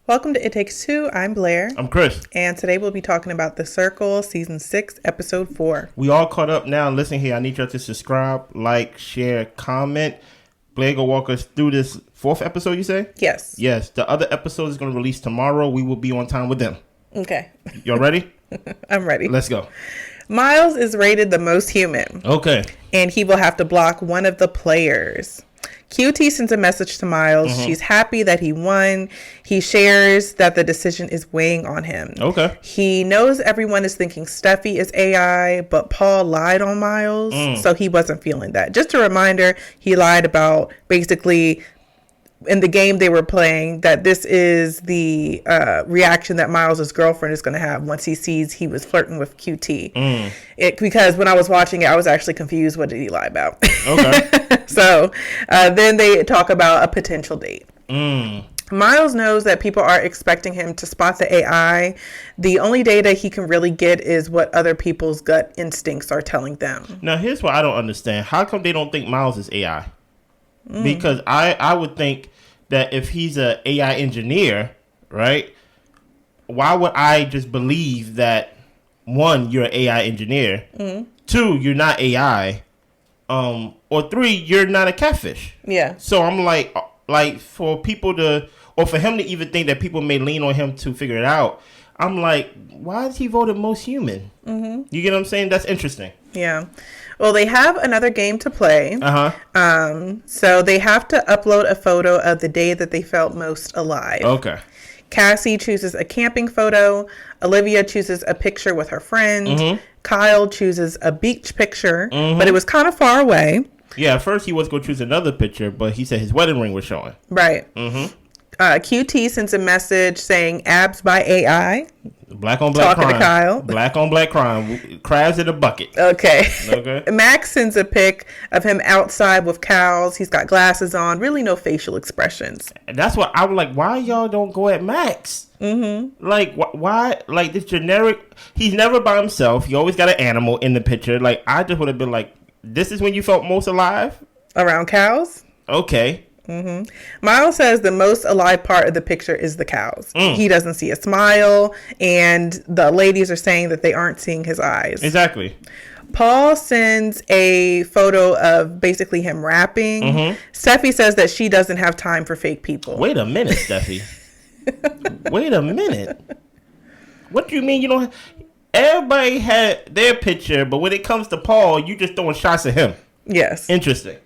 Welcome to It Takes Two. I'm Blair. I'm Chris. And today we'll be talking about The Circle, Season 6, Episode 4. We all caught up now. Listen here, I need y'all to subscribe, like, share, comment. Blair, go walk us through this fourth episode, you say? Yes. Yes. The other episode is going to release tomorrow. We will be on time with them. Okay. Y'all ready? I'm ready. Let's go. Miles is rated the most human. Okay. And he will have to block one of the players. QT sends a message to Miles. She's happy that he won. He shares that the decision is weighing on him. Okay. He knows everyone is thinking Steffi is AI, but Paul lied on Miles, so he wasn't feeling that. Just a reminder, he lied about basically in the game they were playing that this is the reaction that Miles' girlfriend is going to have once he sees he was flirting with QT. Because when I was watching it, I was actually confused. What did he lie about? Okay. So then they talk about a potential date. Miles knows that people are expecting him to spot the AI. The only data he can really get is what other people's gut instincts are telling them. Now, here's what I don't understand. How come they don't think Miles is AI? Because I would think that if he's an AI engineer, right, why would I just believe that, one, you're an AI engineer, two, you're not AI, or three, you're not a catfish. Yeah. So I'm like for people to, or for him to even think that people may lean on him to figure it out, I'm like, why is he voted most human? You get what I'm saying? That's interesting. Yeah. Well, they have another game to play. So they have to upload a photo of the day that they felt most alive. Okay. Cassie chooses a camping photo. Olivia chooses a picture with her friend. Kyle chooses a beach picture, but it was kind of far away. Yeah, at first he was going to choose another picture, but he said his wedding ring was showing. Right. QT sends a message saying abs by AI. Black on black Talking crime. to Kyle. Black on black crime. Crabs in a bucket. Okay. Okay. Max sends a pic of him outside with cows. He's got glasses on. Really no facial expressions. And that's what I'm like, why y'all don't go at Max? Like, why? Like, this generic, he's never by himself. He always got an animal in the picture. Like, I just would have been like, this is when you felt most alive? Around cows? Okay. Miles says the most alive part of the picture is the cows. He doesn't see a smile, and the ladies are saying that they aren't seeing his eyes. Exactly. Paul sends a photo of basically him rapping. Steffi says that she doesn't have time for fake people. Wait a minute, Steffi. Wait a minute. What do you mean you don't? Everybody had their picture, but when it comes to Paul, you just throwing shots at him. Yes. Interesting.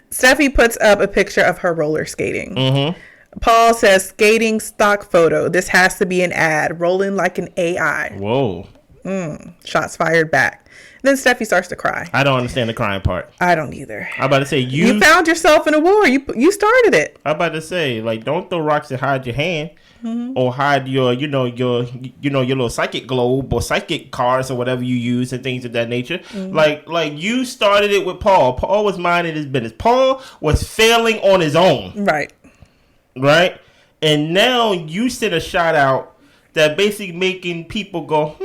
Steffi puts up a picture of her roller skating. Paul says, skating stock photo. This has to be an ad. Rolling like an AI. Whoa. Shots fired back. Then Steffi starts to cry. I don't understand the crying part. I don't either. I'm about to say, you found yourself in a war. You started it. I'm about to say, like, don't throw rocks and hide your hand. Or hide your little psychic globe or psychic cards or whatever you use and things of that nature. Like you started it with Paul. Paul was minding his business. Paul was failing on his own. Right? And now you sent a shot out that basically making people go,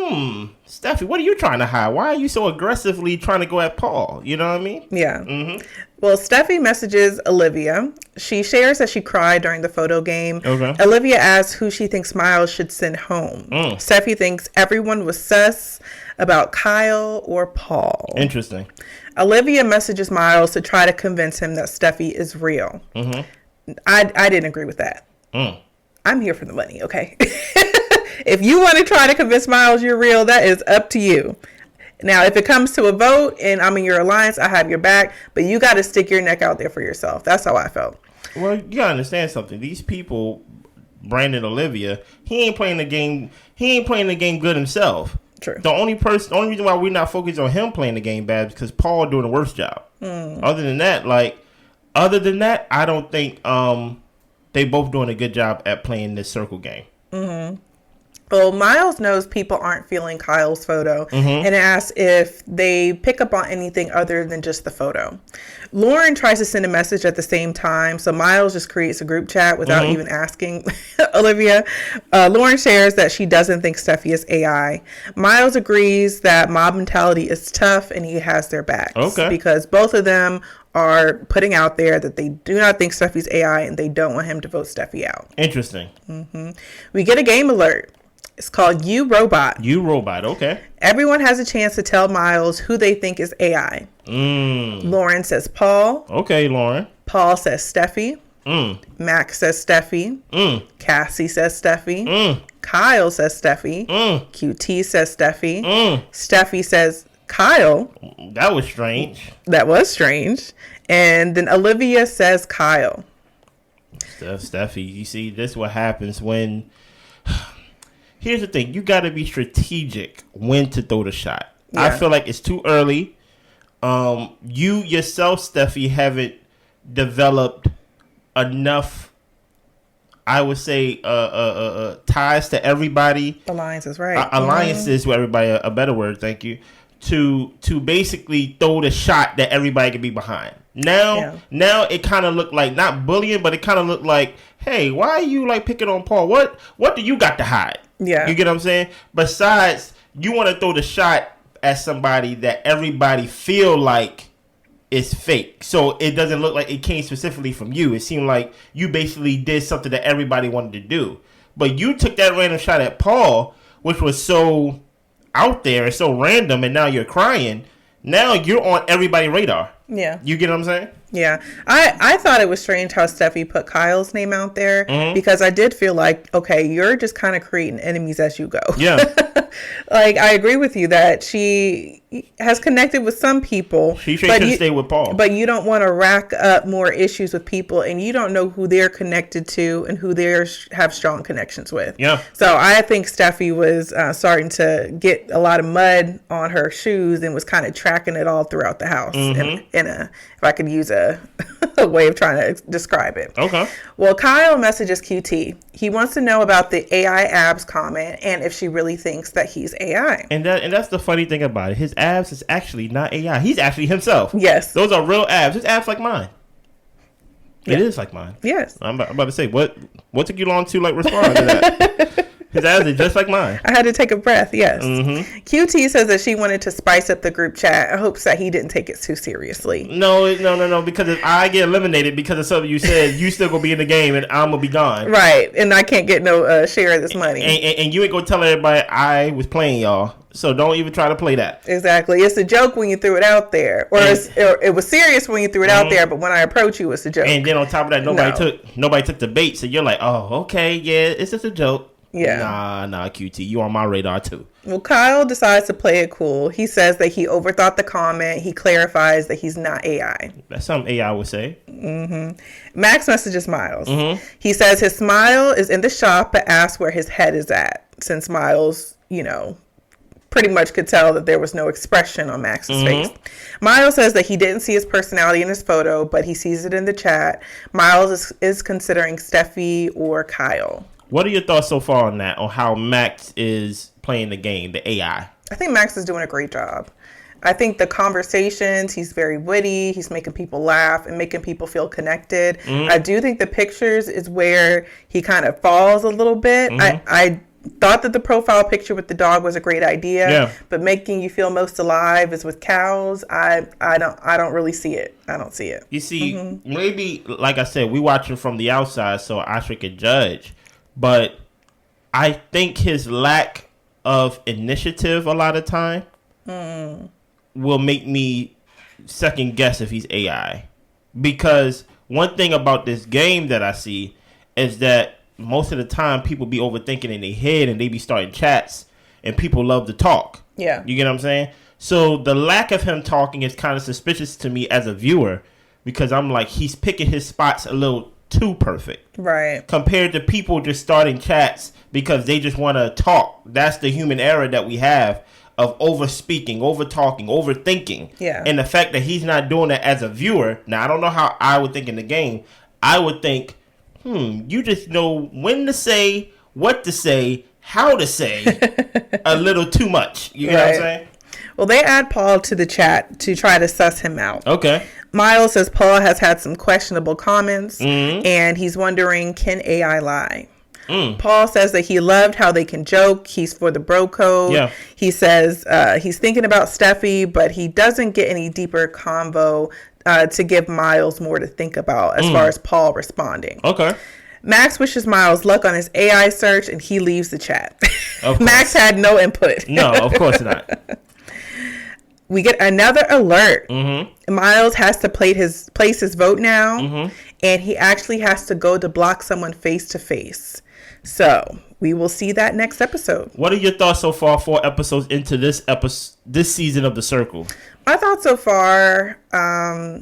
Steffi, what are you trying to hide? Why are you so aggressively trying to go at Paul? You know what I mean? Yeah. Well, Steffi messages Olivia. She shares that she cried during the photo game. Okay. Olivia asks who she thinks Miles should send home. Steffi thinks everyone was sus about Kyle or Paul. Interesting. Olivia messages Miles to try to convince him that Steffi is real. I didn't agree with that. I'm here for the money, okay? If you want to try to convince Miles you're real, that is up to you. Now, if it comes to a vote and I'm in your alliance, I have your back, but you got to stick your neck out there for yourself. That's how I felt. Well, you got to understand something. These people, Brandon, Olivia, he ain't playing the game. He ain't playing the game good himself. True. The only reason why we're not focused on him playing the game bad is because Paul doing the worst job. Other than that, I don't think they both doing a good job at playing this circle game. Well, Miles knows people aren't feeling Kyle's photo and asks if they pick up on anything other than just the photo. Lauren tries to send a message at the same time, so Miles just creates a group chat without even asking Olivia. Lauren shares that she doesn't think Steffi is AI. Miles agrees that mob mentality is tough and he has their backs because both of them are putting out there that they do not think Steffi's AI and they don't want him to vote Steffi out. Interesting. We get a game alert. It's called You Robot. You Robot, okay. Everyone has a chance to tell Miles who they think is AI. Lauren says Paul. Okay, Lauren. Paul says Steffi. Max says Steffi. Cassie says Steffi. Kyle says Steffi. QT says Steffi. Steffi says Kyle. That was strange. That was strange. And then Olivia says Kyle. Steffi, you see, this is what happens when... Here's the thing. You got to be strategic when to throw the shot. Yeah. I feel like it's too early. You yourself, Steffi, haven't developed enough, I would say, ties to everybody. Alliances, right. Alliances with everybody, a better word, thank you, to basically throw the shot that everybody can be behind. Now it kind of looked like, not bullying, but it kind of looked like, hey, why are you like picking on Paul? What do you got to hide? Yeah. You get what I'm saying? Besides, you want to throw the shot at somebody that everybody feel like is fake. So it doesn't look like it came specifically from you. It seemed like you basically did something that everybody wanted to do. But you took that random shot at Paul, which was so out there and so random, and now you're crying. Now you're on everybody's radar. Yeah. You get what I'm saying? Yeah. I thought it was strange how Steffi put Kyle's name out there because I did feel like, okay, you're just kind of creating enemies as you go. Yeah. Like, I agree with you that she has connected with some people. She should stay with Paul. But you don't want to rack up more issues with people, and you don't know who they're connected to and who they have strong connections with. Yeah. So I think Steffi was starting to get a lot of mud on her shoes and was kind of tracking it all throughout the house. If I could use a way of trying to describe it. Okay. Well, Kyle messages QT. He wants to know about the AI abs comment and if she really thinks that he's AI. And that's the funny thing about it. His abs is actually not AI. He's actually himself. Yes. Those are real abs. His abs like mine. Yeah. It is like mine. Yes. I'm about to say, what took you long to respond to that? His abs are just like mine. I had to take a breath, yes. QT says that she wanted to spice up the group chat in hopes that he didn't take it too seriously. No, because if I get eliminated because of something you said, you still gonna be in the game and I'm gonna be gone. Right, and I can't get no share of this money. And you ain't gonna tell everybody I was playing y'all. So don't even try to play that. Exactly. It's a joke when you threw it out there. Or it was serious when you threw it out there, but when I approach you, it's a joke. And then on top of that, nobody took the bait. So you're like, oh, okay, yeah, it's just a joke. Yeah. Nah, QT, you on my radar too. Well, Kyle decides to play it cool. He says that he overthought the comment. He clarifies that he's not AI. That's something AI would say. Max messages Miles. He says his smile is in the shop, but asks where his head is at. Since Miles, pretty much could tell that there was no expression on Max's face. Miles says that he didn't see his personality in his photo, but he sees it in the chat. Miles is considering Steffi or Kyle. What are your thoughts so far on that, on how Max is playing the game, the AI? I think Max is doing a great job. I think the conversations, he's very witty. He's making people laugh and making people feel connected. I do think the pictures is where he kind of falls a little bit. I thought that the profile picture with the dog was a great idea, but making you feel most alive is with cows. I don't really see it. I don't see it. You see, maybe, like I said, we watching from the outside, so I should judge. But I think his lack of initiative a lot of time will make me second guess if he's AI. Because one thing about this game that I see is that most of the time people be overthinking in their head and they be starting chats and people love to talk. Yeah. You get what I'm saying? So the lack of him talking is kind of suspicious to me as a viewer because I'm like, he's picking his spots a little too perfect. Right. Compared to people just starting chats because they just want to talk. That's the human error that we have of over speaking, over talking, overthinking. Yeah. And the fact that he's not doing that as a viewer. Now, I don't know how I would think in the game. I would think, you just know when to say, what to say, how to say a little too much. You get what I'm saying? Well, they add Paul to the chat to try to suss him out. Okay. Miles says Paul has had some questionable comments, and he's wondering, can AI lie? Paul says that he loved how they can joke. He's for the bro code. Yeah. He says he's thinking about Steffi, but he doesn't get any deeper convo to give Miles more to think about as far as Paul responding. Okay. Max wishes Miles luck on his AI search, and he leaves the chat. Max had no input. No, of course not. We get another alert. Miles has to place his vote now, and he actually has to go to block someone face to face. So we will see that next episode. What are your thoughts so far? 4 episodes into this season of The Circle. My thoughts so far, I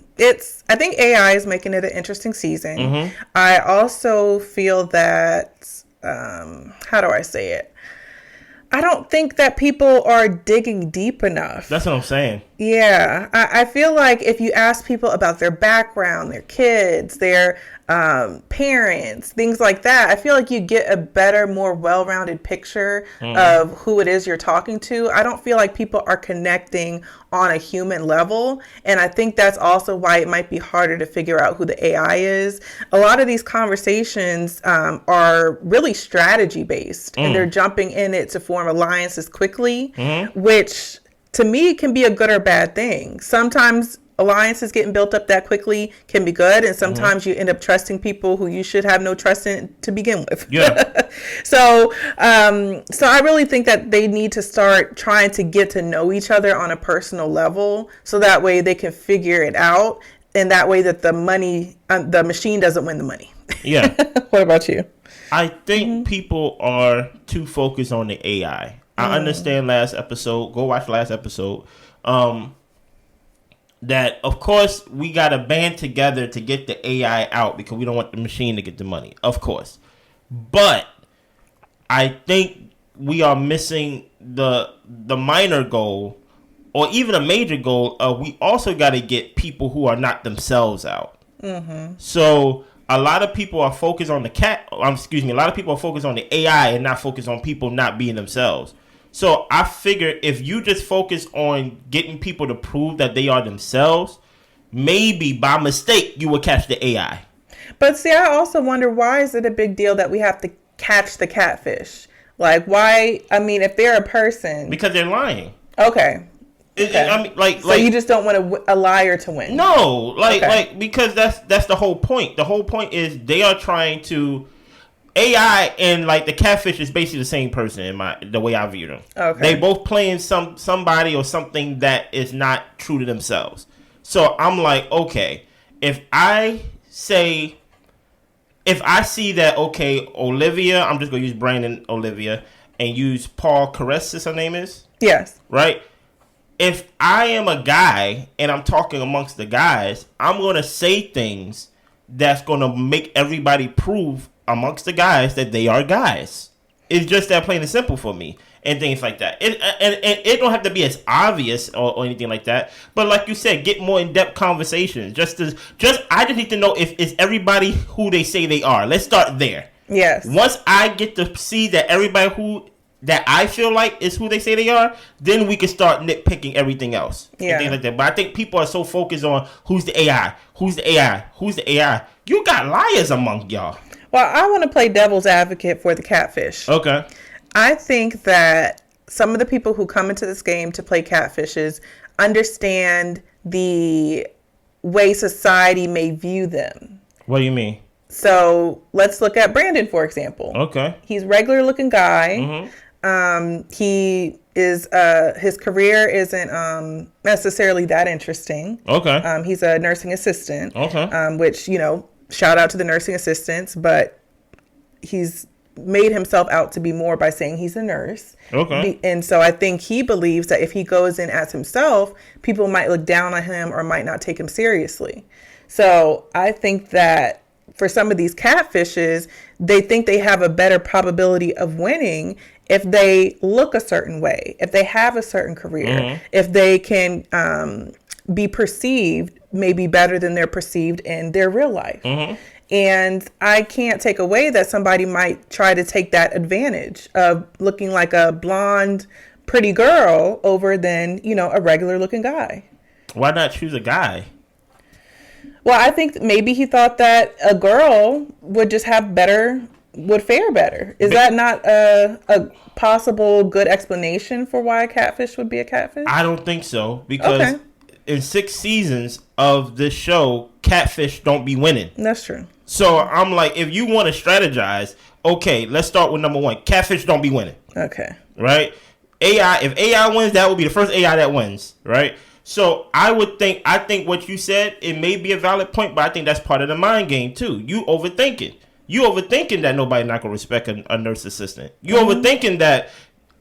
think AI is making it an interesting season. I also feel that, how do I say it? I don't think that people are digging deep enough. That's what I'm saying. Yeah. I feel like if you ask people about their background, their kids, their parents, things like that, I feel like you get a better, more well-rounded picture of who it is you're talking to. I don't feel like people are connecting on a human level. And I think that's also why it might be harder to figure out who the AI is. A lot of these conversations are really strategy based, and they're jumping in it to form alliances quickly, which to me can be a good or bad thing. Sometimes alliances getting built up that quickly can be good, and sometimes you end up trusting people who you should have no trust in to begin with. Yeah. So I really think that they need to start trying to get to know each other on a personal level, so that way they can figure it out, and that way that the machine doesn't win the money. Yeah. What about you? I think people are too focused on the AI. I understand last episode. Go watch last episode. That, of course, we got to band together to get the AI out because we don't want the machine to get the money, of course. But I think we are missing the minor goal, or even a major goal. We also got to get people who are not themselves out. So a lot of people are focused on a lot of people are focused on the AI and not focused on people not being themselves. So I figure if you just focus on getting people to prove that they are themselves, maybe by mistake you will catch the AI. But see, I also wonder, why is it a big deal that we have to catch the catfish? Like, why? I mean, if they're a person, because they're lying. Okay. I mean, so you just don't want a liar to win? No, because that's the whole point. The whole point is they are trying to. AI and like the catfish is basically the same person in the way I view them. Okay. They both playing somebody or something that is not true to themselves. So I'm like, okay, if I see that, okay, Olivia, I'm just gonna use Brandon Olivia and use Paul Caress, her name is? Yes. Right? If I am a guy and I'm talking amongst the guys, I'm gonna say things that's gonna make everybody prove amongst the guys that they are guys. It's just that plain and simple for me, and things like that. It don't have to be as obvious or anything like that. But like you said, get more in-depth conversations. I just need to know if it's everybody who they say they are. Let's start there. Yes. Once I get to see that everybody that I feel like is who they say they are, then we can start nitpicking everything else. Yeah. And things like that. But I think people are so focused on who's the AI, who's the AI, who's the AI. You got liars among y'all. Well, I want to play devil's advocate for the catfish. Okay. I think that some of the people who come into this game to play catfishes understand the way society may view them. What do you mean? So let's look at Brandon, for example. Okay. He's a regular looking guy. He is his career isn't necessarily that interesting. Okay. He's a nursing assistant. Okay. Which, shout out to the nursing assistants, but he's made himself out to be more by saying he's a nurse. Okay. And so I think he believes that if he goes in as himself, people might look down on him or might not take him seriously. So I think that for some of these catfishes, they think they have a better probability of winning if they look a certain way, if they have a certain career, if they can be perceived maybe better than they're perceived in their real life. And I can't take away that somebody might try to take that advantage of looking like a blonde, pretty girl over than, a regular looking guy. Why not choose a guy? Well, I think maybe he thought that a girl would just would fare better. Is that not a possible good explanation for why a catfish would be a catfish? I don't think so, because in 6 seasons of this show, catfish don't be winning. That's true. So I'm like, if you want to strategize, okay, let's start with number 1. Catfish don't be winning. Okay. Right? If AI wins, that will be the first AI that wins. Right? So I think what you said, it may be a valid point, but I think that's part of the mind game too. You overthinking that nobody not gonna respect a nurse assistant. You overthinking that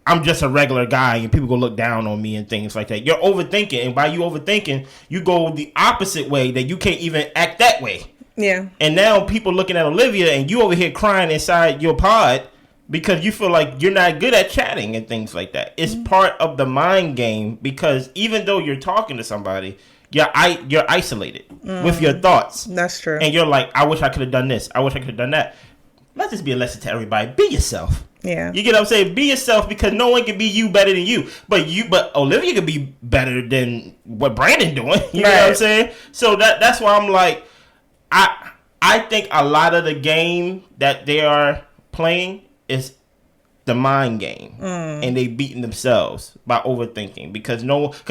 I'm just a regular guy and people gonna look down on me and things like that. You're overthinking, and by you overthinking, you go the opposite way that you can't even act that way. Yeah. And now people looking at Olivia and you over here crying inside your pod because you feel like you're not good at chatting and things like that. It's part of the mind game, because even though you're talking to somebody, you're isolated with your thoughts. That's true. And you're like, I wish I could have done this. I wish I could have done that. Let this be a lesson to everybody. Be yourself. Yeah. You get what I'm saying? Be yourself, because no one can be you better than you. But Olivia could be better than what Brandon doing. You know what I'm saying? So that's why I'm like, I think a lot of the game that they are playing is the mind game, and they beating themselves by overthinking, because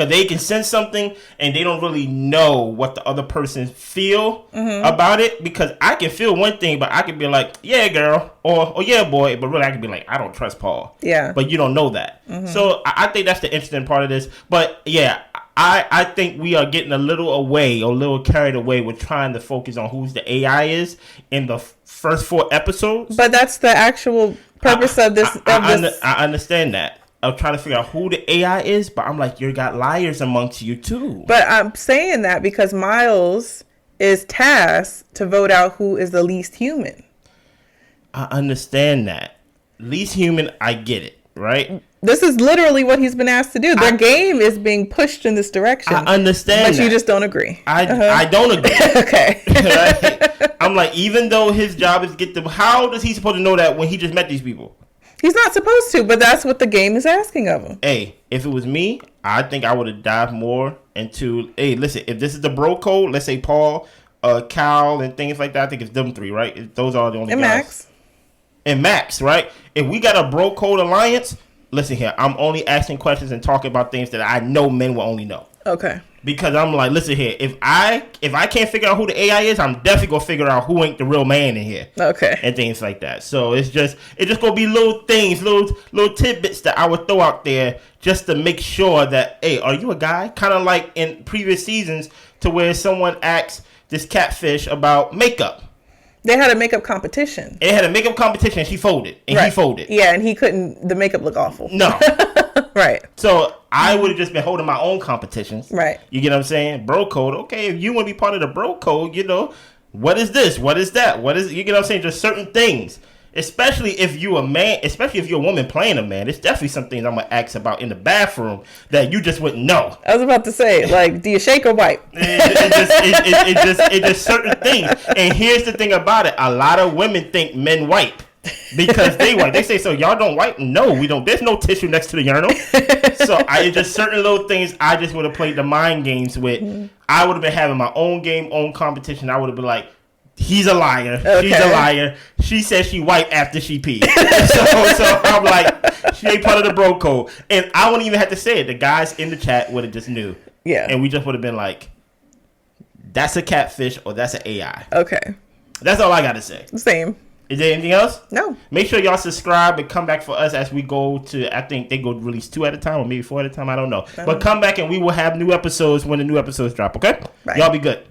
they can sense something and they don't really know what the other person feel about it. Because I can feel one thing, but I can be like, yeah, girl, or yeah, boy, but really I can be like, I don't trust Paul. Yeah, but you don't know that. So I think that's the interesting part of this. But yeah, I think we are getting a little carried away with trying to focus on who's the AI is in the first 4 episodes. But that's the actual purpose of this. I understand that. I'm trying to figure out who the AI is, but I'm like, you got liars amongst you too. But I'm saying that because Miles is tasked to vote out who is the least human. I understand that. Least human, I get it, right? This is literally what he's been asked to do. Their game is being pushed in this direction. I understand but that. You just don't agree. I don't agree. Okay. Right? I'm like, even though his job is to get them, how does he supposed to know that when he just met these people? He's not supposed to, but that's what the game is asking of him. Hey, if it was me, I think I would have dived more into, hey, listen, if this is the bro code, let's say Paul, Cal, and things like that, I think it's them 3, right? Those are the only guys. And Max, right? If we got a bro code alliance, listen here, I'm only asking questions and talking about things that I know men will only know. Okay. Because I'm like, listen here, if I can't figure out who the AI is, I'm definitely gonna figure out who ain't the real man in here. Okay. And things like that. So it's just gonna be little things, little tidbits that I would throw out there just to make sure that, hey, are you a guy? Kind of like in previous seasons, to where someone asked this catfish about makeup. They had a makeup competition. They had a makeup competition, and she folded. And he folded. Yeah, and he couldn't, the makeup looked awful. No. Right. So I would have just been holding my own competitions. Right. You get what I'm saying? Bro code. Okay, if you want to be part of the bro code, you know, what is this? What is that? You get what I'm saying? Just certain things. Especially if you're a man, especially if you're a woman playing a man. It's definitely some things I'm going to ask about in the bathroom that you just wouldn't know. I was about to say, like, do you shake or wipe? It just certain things. And here's the thing about it. A lot of women think men wipe because they wipe. They say, so y'all don't wipe? No, we don't. There's no tissue next to the urinal. So it's just certain little things I just would have played the mind games with. I would have been having my own game, own competition. I would have been like, he's a liar. Okay. She's a liar. She said she wiped after she peed. so I'm like, she ain't part of the bro code. And I wouldn't even have to say it. The guys in the chat would have just knew. Yeah. And we just would have been like, that's a catfish or that's an AI. Okay. That's all I got to say. Same. Is there anything else? No. Make sure y'all subscribe and come back for us as we go to, I think they go release 2 at a time or maybe 4 at a time. I don't know. But come back and we will have new episodes when the new episodes drop, okay? Right. Y'all be good.